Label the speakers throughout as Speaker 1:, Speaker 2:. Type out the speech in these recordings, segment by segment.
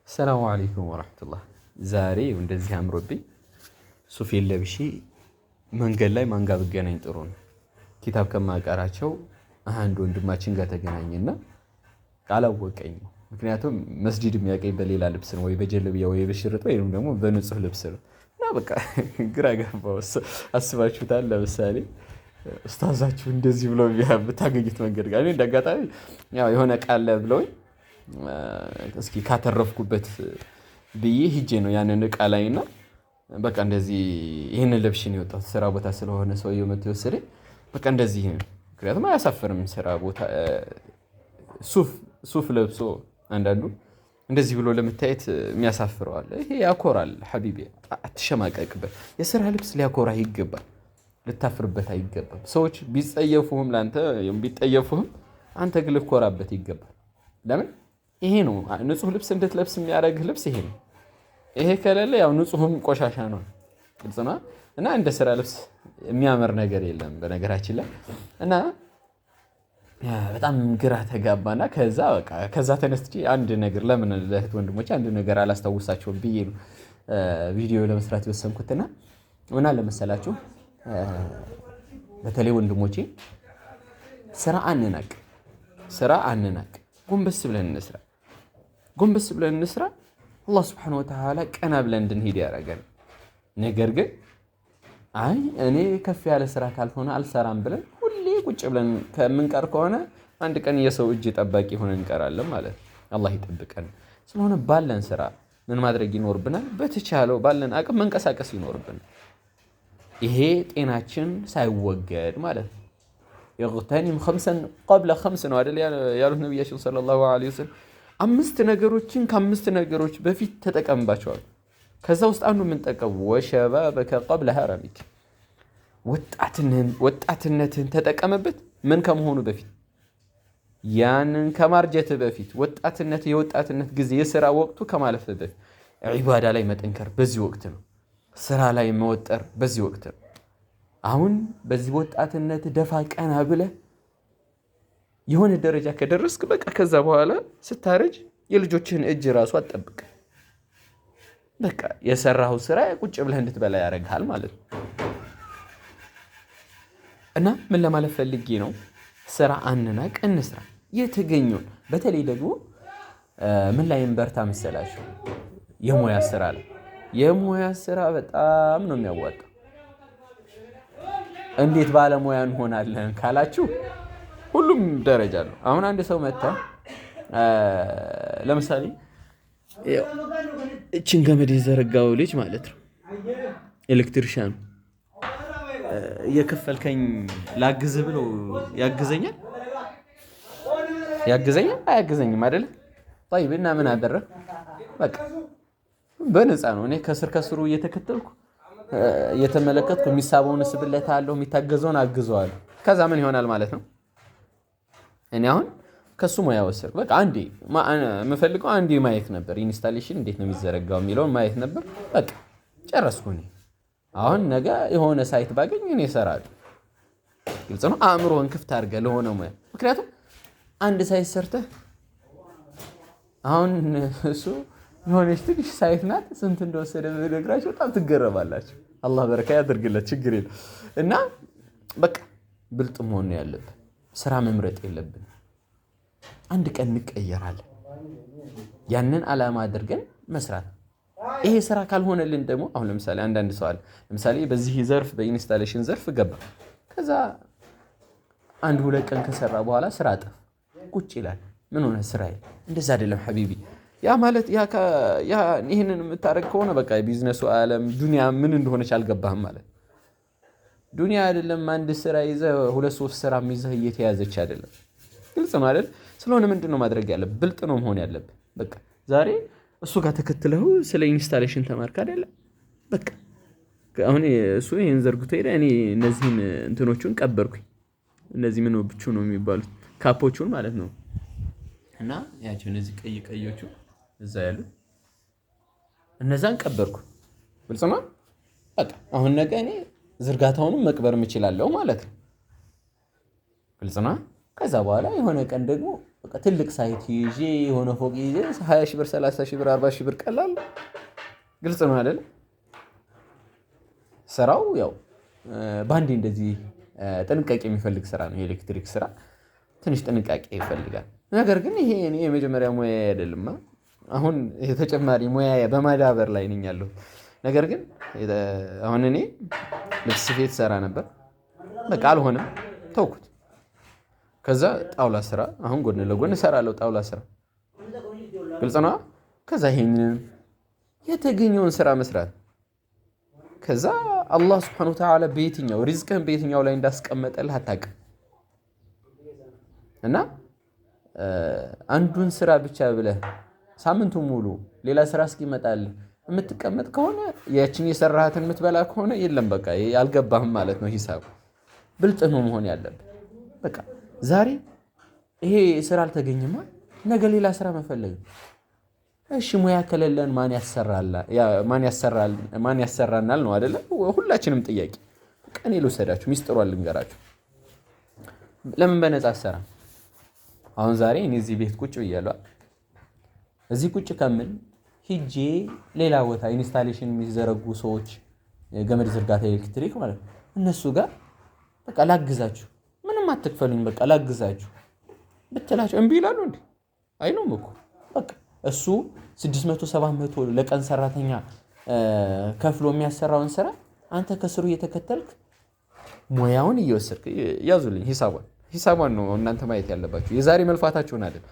Speaker 1: ሰላሙ አለይኩም ወራህመቱላህ። ዛሬ እንደዚህ አምሮብኝ ሱፌን ለብሼ መንገድ ላይ ማን ጋር ብገናኝ ጥሩ ነው? ኪታብ ከማቀራቸው አንድ ወንድማችን ጋር ተገናኘና አላወቀኝም። ምክንያቱም መስጂድ የሚያቀኝ በሌላ ልብስ ነው፣ ወይ በጀለብያ ወይ በሽርጥ ወይም ደግሞ በንጹህ ልብስ ነው። እና በቃ ግራ ገባው። አስባችሁታል? ለምሳሌ ኡስታዛችሁ እንደዚህ ብሎ ብታገኙት መንገድ ጋር እንደ አጋጣሚ ያው የሆነ ቃል ብለውኝ እስኪ ካተረፍኩበት ብዬ ሂጄ ነው ያንን እቃ ላይና በቃ እንደዚህ ይሄንን ለብሼ ነው የወጣሁት። ስራ ቦታ ስለሆነ ሰውየው መጥቶ የወሰደኝ በቃ እንደዚህ ነው። ምክንያቱም አያሳፍርም ስራ ቦታ ሱፍ ለብሶ አንዳንዱ እንደዚህ ብሎ ለመታየት የሚያሳፍረው አለ። ይሄ ያኮራል። ሐቢቢ አትሸማቀቅበት። የስራ ልብስ ሊያኮራህ ይገባል፣ ልታፍርበት አይገባም። ሰዎች ቢጸየፉህም ላንተ ቢጠየፉህም አንተ ግን ልትኮራበት ይገባል። ለምን? ይሄ ነው ንጹህ ልብስ እንድትለብስ የሚያደርግህ ልብስ ይሄ ነው። ይሄ ከሌለ ያው ንጹህም ቆሻሻ ነው። ግልጽ ነው። እና እንደ ስራ ልብስ የሚያምር ነገር የለም በነገራችን ላይ። እና በጣም ግራ ተጋባና ከዛ ተነስቼ አንድ ነገር ለምን ለእህት ወንድሞቼ አንድ ነገር አላስታውሳቸውም ብዬ ነው ቪዲዮ ለመስራት የወሰንኩትና ምን አለ መሰላችሁ፣ በተለይ ወንድሞቼ ስራ አንናቅ። ጎንበስ ብለን እንስራ። አላህ ሱብሓነሁ ወተዓላ ቀና ብለን እንድንሄድ ያደርገን። ነገር ግን አይ እኔ ከፍ ያለ ስራ ካልሆነ አልሰራም ብለን ሁሌ ቁጭ ብለን ከምንቀር ከሆነ አንድ ቀን የሰው እጅ ጠባቂ ሆነን እንቀራለን ማለት ነው። አላህ ይጠብቀን። ስለሆነ ባለን ስራ ምን ማድረግ ይኖርብናል? በተቻለው ባለን አቅም መንቀሳቀስ ይኖርብናል። ይሄ ጤናችን ሳይወገድ ማለት ነው። የግተኒም ኸምሰን ቀብለ ኸምስ ነው አይደል ያሉት ነቢያችን ሰለላሁ ዐለይሂ ወሰለም። 5 ነገሮችን ከ5 ነገሮች በፊት ተጠቀምባቸዋል። ከዛ ውስጥ አንዱ የምንጠቀሙ ወሸባበከ ቀብለ ሀረሚክ፣ ወጣትነትን ተጠቀምበት። ምን ከመሆኑ በፊት ያንን ከማርጀት በፊት የወጣትነት ጊዜ የስራ ወቅቱ ከማለፍ በፊት ዒባዳ ላይ መጠንከር በዚህ ወቅት ነው። ስራ ላይ መወጠር በዚህ ወቅት ነው። አሁን በዚህ ወጣትነት ደፋ ቀና ብለህ የሆነ ደረጃ ከደረስክ በቃ ከዛ በኋላ ስታረጅ የልጆችህን እጅ ራሱ አትጠብቅ። በቃ የሰራኸው ስራ ቁጭ ብለህ እንድትበላ ያደርግሃል ማለት ነው። እና ምን ለማለት ፈልጌ ነው፣ ስራ አንናቅ፣ እንስራ የተገኘውን። በተለይ ደግሞ ምን ላይ እንበርታ መሰላችሁ? የሙያ ስራ በጣም ነው የሚያዋጣው። እንዴት ባለሙያ እንሆናለን ካላችሁ ሁሉም ደረጃ አለው። አሁን አንድ ሰው መጣ፣ ለምሳሌ እችን ገመድ የዘረጋው ልጅ ማለት ነው ኤሌክትሪሻኑ እየከፈልከኝ ላግዝ ብሎ ያግዘኛል አያግዘኝም አይደለ? طيب እና ምን አደረግ? በቃ በነፃ ነው። እኔ ከስሩ እየተከተልኩ እየተመለከትኩ የሚሳበውን ስብለት አለው፣ የሚታገዘውን አግዘዋለሁ። ከዛ ምን ይሆናል ማለት ነው? እኔ አሁን ከሱ ሙያ ወሰድኩ። በቃ የምፈልገው አንዴ ማየት ነበር፣ ኢንስታሌሽን እንዴት ነው የሚዘረጋው የሚለውን ማየት ነበር። በቃ ጨረስኩ። እኔ አሁን ነገ የሆነ ሳይት ባገኝ እኔ እሰራለሁ። ግልጽ ነው። አእምሮህን ክፍት አድርገህ ለሆነ ሙያ። ምክንያቱም አንድ ሳይት ሰርተህ አሁን እሱ የሆነች ትንሽ ሳይት ናት፣ ስንት እንደወሰደ ብነግራችሁ በጣም ትገረማላችሁ። አላህ በረካ ያድርግለት፣ ችግር የለም። እና በቃ ብልጥ መሆን ነው ያለብን። ስራ መምረጥ የለብን። አንድ ቀን እንቀየራለን። ያንን ዓላማ አድርገን መስራት። ይሄ ስራ ካልሆነልን ደግሞ አሁን ለምሳሌ አንዳንድ ሰው አለ፣ ለምሳሌ በዚህ ዘርፍ በኢንስታሌሽን ዘርፍ ገባ፣ ከዛ 1-2 ቀን ከሰራ በኋላ ስራ ጠፍ ቁጭ ይላል። ምን ሆነ? ስራ የለም። እንደዛ አይደለም ሐቢቢ። ያ ማለት ይህንን የምታደርግ ከሆነ በቃ የቢዝነሱ ዓለም ዱንያ ምን እንደሆነች አልገባህም ማለት። ዱንያ አይደለም አንድ ስራ ይዘህ 2-3 ስራ ይዘህ እየተያዘች አይደለም። ግልጽ ነው አይደል? ስለሆነ ምንድን ነው ማድረግ ያለብህ? ብልጥ ነው መሆን ያለብህ። በቃ ዛሬ እሱ ጋር ተከትለው ስለ ኢንስታሌሽን ተማርክ አይደለም? በቃ አሁን እሱ ይሄን ዘርግቶ ሄደ፣ እኔ እነዚህን እንትኖቹን ቀበርኩኝ። እነዚህ ምን ብቹ ነው የሚባሉት ካፖቹን ማለት ነው። እና ያቸው እነዚህ ቀዮቹ እዛ ያሉ እነዛን ቀበርኩ። ግልጽ ነው። በቃ አሁን ነገ እኔ ዝርጋታውንም መቅበርም እችላለሁ ማለት ነው። ግልጽ ነው። ከዛ በኋላ የሆነ ቀን ደግሞ በቃ ትልቅ ሳይት ይዤ የሆነ ፎቅ ይዤ 20 ሺህ ብር 30 ሺህ ብር 40 ሺህ ብር ቀላል ግልጽ ነው አይደል? ስራው ያው ባንዴ እንደዚህ ጥንቃቄ የሚፈልግ ስራ ነው። የኤሌክትሪክ ስራ ትንሽ ጥንቃቄ ይፈልጋል። ነገር ግን ይሄ እኔ የመጀመሪያ ሙያ አይደለም። አሁን የተጨማሪ ሙያ በማዳበር ላይ ነኝ ያለሁት። ነገር ግን አሁን እኔ ልብስ ስፌት ሰራ ነበር። በቃ አልሆነም ተውኩት። ከዛ ጣውላ ስራ አሁን ጎን ለጎን እሰራለሁ። ጣውላ ስራ ግልጽ ነው። ከዛ ይሄንን የተገኘውን ስራ መስራት ከዛ አላህ Subhanahu Wa Ta'ala በየትኛው ሪዝቅህን በየትኛው ላይ እንዳስቀመጠልህ አታውቅም። እና አንዱን ስራ ብቻ ብለህ ሳምንቱን ሙሉ ሌላ ስራ እስኪመጣልህ የምትቀመጥ ከሆነ ያቺን የሰራሃትን የምትበላ ከሆነ የለም በቃ አልገባህም ማለት ነው ሂሳቡ። ብልጥ ነው መሆን ያለብህ። በቃ ዛሬ ይሄ ስራ አልተገኘማ ነገ ሌላ ስራ መፈለግ። እሺ ሙያ ከሌለን ማን ያሰራናል ነው አይደለ? ሁላችንም ጥያቄ። በቃ እኔ ልውሰዳችሁ ሚስጥሯን ልንገራችሁ። ለምን በነፃ አሰራ? አሁን ዛሬ እኔ እዚህ ቤት ቁጭ ብያለሁ። እዚህ ቁጭ ከምል ሂጄ ሌላ ቦታ ኢንስታሌሽን የሚዘረጉ ሰዎች ገመድ ዝርጋታ ኤሌክትሪክ ማለት ነው እነሱ ጋር በቃ ላግዛችሁ፣ ምንም አትክፈሉኝ፣ በቃ ላግዛችሁ ብትላቸው እምቢ ይላሉ እንዴ? አይሉም እኮ በቃ እሱ 600 700 ለቀን ሰራተኛ ከፍሎ የሚያሰራውን ስራ አንተ ከስሩ እየተከተልክ ሙያውን እየወሰድክ ያዙልኝ ሂሳቧን ነው እናንተ ማየት ያለባችሁ። የዛሬ መልፋታችሁን አይደል?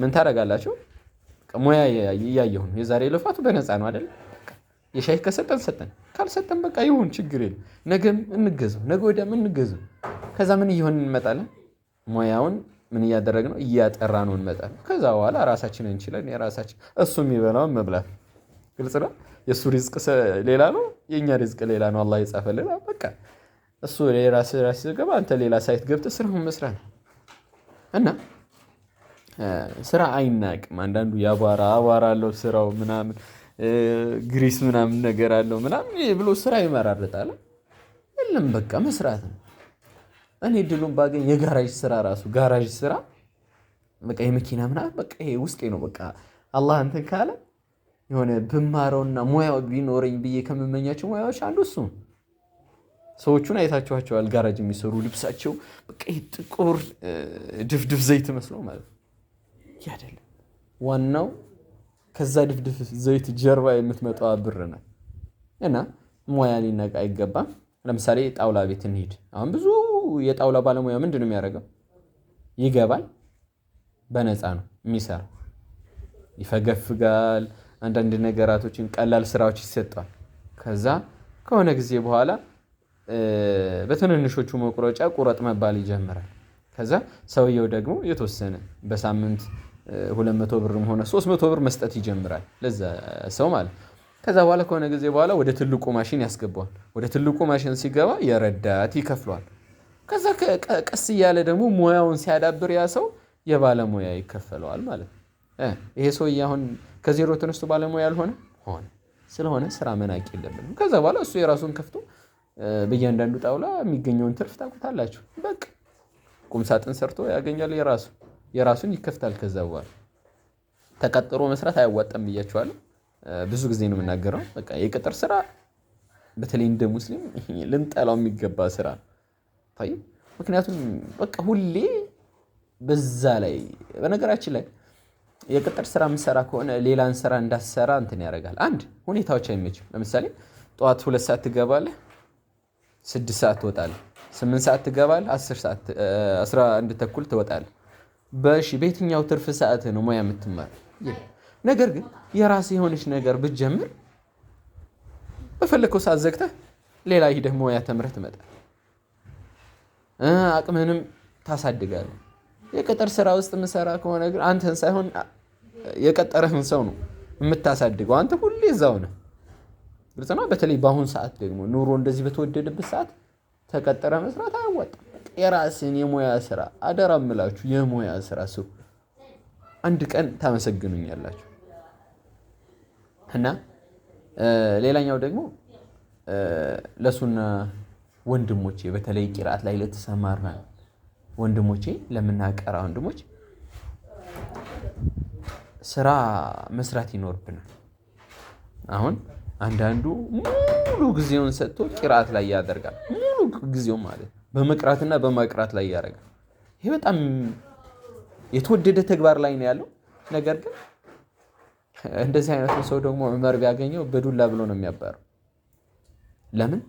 Speaker 1: ምን ታደርጋላችሁ? ሙያ እያየሁ ነው። የዛሬ ልፋቱ በነፃ ነው አይደል? የሻይ ከሰጠን ሰጠን፣ ካልሰጠን በቃ ይሁን ችግር የለም። ነገም እንገዘው፣ ነገ ወዲያም እንገዘው። ከዛ ምን እየሆንን እንመጣለን? ሙያውን ምን እያደረግን ነው? እያጠራ ነው እንመጣለን። ከዛ በኋላ ራሳችንን እንችላለን። የራሳችን እሱ የሚበላውን መብላት ግልጽ ነው። የእሱ ሪዝቅ ሌላ ነው፣ የእኛ ሪዝቅ ሌላ ነው። አላህ የጻፈልን በቃ እሱ ራስ ገባ፣ አንተ ሌላ ሳይት ገብተህ ስራውን መስራት እና ስራ አይናቅም። አንዳንዱ አቧራ አለው ስራው ምናምን ግሪስ ምናምን ነገር አለው ምናምን ብሎ ስራ ይመራርጣል። የለም በቃ መስራት ነው። እኔ ድሉን ባገኝ የጋራጅ ስራ ራሱ ጋራጅ ስራ በቃ የመኪና ምናምን በቃ ይሄ ውስጤ ነው። በቃ አላህ እንትን ካለ የሆነ ብማረውና ሙያው ቢኖረኝ ብዬ ከምመኛቸው ሙያዎች አንዱ እሱ ነው። ሰዎቹን አይታችኋቸዋል። ጋራጅ የሚሰሩ ልብሳቸው በቃ ጥቁር ድፍድፍ ዘይት መስለው ማለት ነው። ያደለም ዋናው ከዛ ድፍድፍ ዘይት ጀርባ የምትመጣው ብር ነው። እና ሙያ ሊናቅ አይገባም። ለምሳሌ ጣውላ ቤት እንሂድ። አሁን ብዙ የጣውላ ባለሙያ ምንድን ነው የሚያደርገው? ይገባል፣ በነፃ ነው የሚሰራ፣ ይፈገፍጋል፣ አንዳንድ ነገራቶችን ቀላል ስራዎች ይሰጣል። ከዛ ከሆነ ጊዜ በኋላ በትንንሾቹ መቁረጫ ቁረጥ መባል ይጀምራል። ከዛ ሰውየው ደግሞ የተወሰነ በሳምንት 200 ብርም ሆነ 300 ብር መስጠት ይጀምራል ለዛ ሰው ማለት። ከዛ በኋላ ከሆነ ጊዜ በኋላ ወደ ትልቁ ማሽን ያስገባዋል። ወደ ትልቁ ማሽን ሲገባ የረዳት ይከፍለዋል። ከዛ ቀስ እያለ ደግሞ ሙያውን ሲያዳብር ያ ሰው የባለሙያ ይከፈለዋል ማለት ነው። ይሄ ሰውዬ አሁን ከዜሮ ተነስቶ ባለሙያ ያልሆነ ሆነ። ስለሆነ ስራ መናቅ የለብንም። ከዛ በኋላ እሱ የራሱን ከፍቶ በእያንዳንዱ ጣውላ የሚገኘውን ትርፍ ታውቁታላችሁ። በቃ ቁም ሳጥን ሰርቶ ያገኛል፣ የራሱን ይከፍታል። ከዛ በኋላ ተቀጥሮ መስራት አያዋጣም ብያችኋለሁ። ብዙ ጊዜ ነው የምናገረው። በቃ የቅጥር ስራ በተለይ እንደ ሙስሊም ልንጠላው የሚገባ ስራ ነው። ምክንያቱም በቃ ሁሌ በዛ ላይ በነገራችን ላይ የቅጥር ስራ የምትሰራ ከሆነ ሌላን ስራ እንዳትሰራ እንትን ያደርጋል። አንድ ሁኔታዎች አይመችም። ለምሳሌ ጠዋት 2 ሰዓት ትገባለህ፣ 6 ሰዓት ትወጣለህ፣ 8 ሰዓት ትገባለህ፣ 10 ሰዓት 11 ተኩል ትወጣለህ። በየትኛው ትርፍ ሰዓት ነው ሙያ የምትማር? ነገር ግን የራስህ የሆነች ነገር ብትጀምር በፈለከው ሰዓት ዘግተህ ሌላ ሂደህ ሙያ ተምረህ ትመጣለህ። አቅምህንም ታሳድጋለህ። የቅጥር ስራ ውስጥ የምሰራ ከሆነ ግን አንተን ሳይሆን የቀጠረህን ሰው ነው የምታሳድገው። አንተ ሁሌ እዛው ነህ። ግልጽ ነው። በተለይ በአሁን ሰዓት ደግሞ ኑሮ እንደዚህ በተወደደበት ሰዓት ተቀጠረ መስራት አያዋጣም። የራስን የሙያ ስራ አደራ እምላችሁ፣ የሙያ ስራ ስሩ። አንድ ቀን ታመሰግኑኛላችሁ። እና ሌላኛው ደግሞ ለሱና ወንድሞቼ በተለይ ቂራት ላይ ለተሰማራ ወንድሞቼ ለምናቀራ ወንድሞች ስራ መስራት ይኖርብናል። አሁን አንዳንዱ ሙሉ ጊዜውን ሰጥቶ ቂራአት ላይ ያደርጋል። ሙሉ ጊዜው ማለት በመቅራትና በማቅራት ላይ ያደርጋል። ይሄ በጣም የተወደደ ተግባር ላይ ነው ያለው። ነገር ግን እንደዚህ አይነቱ ሰው ደግሞ ዑመር ቢያገኘው በዱላ ብሎ ነው የሚያባረው። ለምን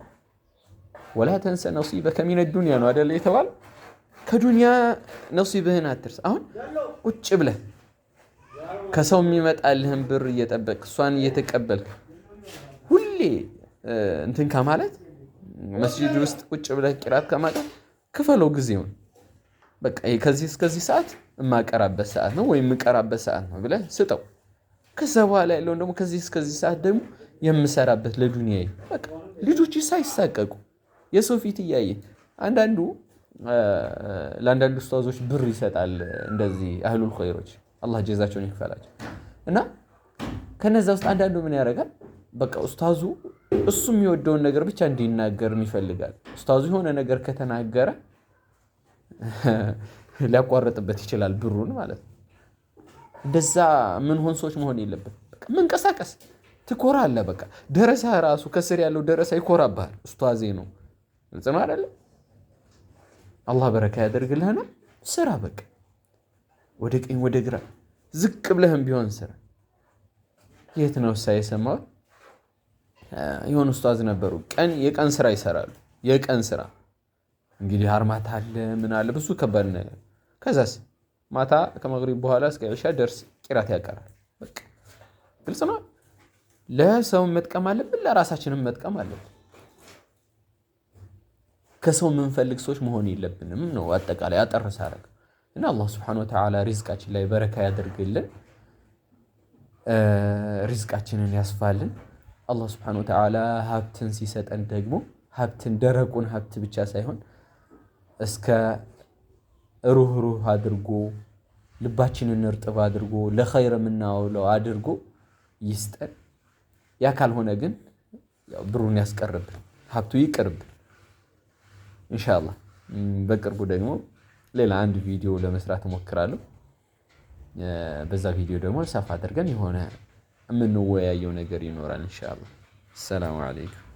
Speaker 1: ወላ ተንሰ ነሲበከ ሚነ ዱንያ ነው አይደል የተባለው? ከዱንያ ነሲብህን አትርስ። አሁን ቁጭ ብለህ ከሰው የሚመጣልህን ብር እየጠበቅ እሷን እየተቀበልክ ሁሌ እንትን ከማለት መስጂድ ውስጥ ቁጭ ብለህ ቂራት ከማቀር ክፈለው ጊዜውን። በቃ ከዚህ እስከዚህ ሰዓት የማቀራበት ሰዓት ነው ወይም የምቀራበት ሰዓት ነው ብለህ ስጠው። ከዛ በኋላ ያለውን ደግሞ ከዚህ እስከዚህ ሰዓት ደግሞ የምሰራበት ለዱንያዬ። በቃ ልጆች ሳይሳቀቁ የሰው ፊት እያየ አንዳንዱ ለአንዳንዱ ኡስታዞች ብር ይሰጣል። እንደዚህ አህሉል ኸይሮች አላህ ጀዛቸውን ይክፈላቸው። እና ከነዛ ውስጥ አንዳንዱ ምን ያደርጋል? በቃ ኡስታዙ እሱ የሚወደውን ነገር ብቻ እንዲናገር ይፈልጋል። ኡስታዙ የሆነ ነገር ከተናገረ ሊያቋርጥበት ይችላል ብሩን ማለት ነው። እንደዛ ምን ሆን ሰዎች መሆን የለብን። በቃ መንቀሳቀስ ትኮራለህ። በቃ ደረሳ ራሱ ከስር ያለው ደረሳ ይኮራብሃል። ኡስታዜ ነው ግልጽ ነው አይደለ? አላህ በረካ ያደርግልህና ስራ። በቃ ወደ ቀኝ ወደ ግራ ዝቅ ብለህም ቢሆን ስራ። የት ነው የሰማው? የሆኑ ኡስታዝ ነበሩ። የቀን ስራ ይሰራሉ። የቀን ስራ እንግዲህ አርማታ አለ ምን አለ ብዙ ከባድ ነው። ከዛስ ማታ ከመግሪብ በኋላ እስከ ኢሻ ደርስ ቂራት ያቀራል። በቃ ግልጽ ነው። ለሰው መጥቀም አለብን፣ ለራሳችንም መጥቀም አለብን። ከሰው የምንፈልግ ሰዎች መሆን የለብንም ነው አጠቃላይ አጠርሳ አረግ እና አላህ Subhanahu Wa Ta'ala ሪዝቃችን ላይ በረካ ያደርግልን፣ ሪዝቃችንን ያስፋልን። አላህ Subhanahu Wa Ta'ala ሀብትን ሲሰጠን ደግሞ ሀብትን ደረቁን ሀብት ብቻ ሳይሆን እስከ ሩህ አድርጎ ልባችንን እርጥብ አድርጎ ለኸይር የምናውለው አድርጎ ይስጠን። ያ ካልሆነ ግን ያው ብሩን ያስቀርብን፣ ሀብቱ ይቅርብን። ኢንሻአላህ በቅርቡ ደግሞ ሌላ አንድ ቪዲዮ ለመስራት እሞክራለሁ። በዛ ቪዲዮ ደግሞ ሰፋ አድርገን የሆነ የምንወያየው ነገር ይኖራል ኢንሻአላህ። ሰላም አለይኩም።